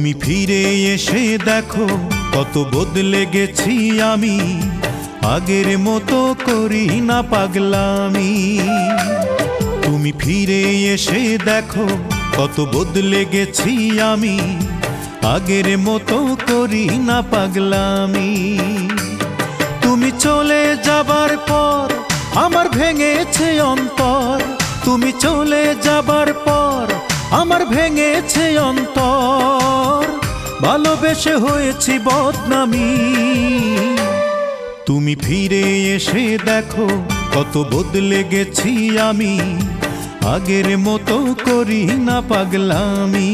তুমি ফিরে এসে দেখো কত বদলে গেছি আমি, আগের মতো করি না পাগলামি। তুমি ফিরে এসে দেখো কত বদলে গেছি আমি, আগের মতো করি না পাগলামি। তুমি চলে যাবার পর আমার ভেঙেছে অন্তর, তুমি চলে যাবার পর আমার ভেঙেছে অন্তর, ভালোবেসে হয়েছি বদনামি। তুমি ফিরে এসে দেখো কত বদলে গেছি আমি, আগের মতো করি না পাগলামি।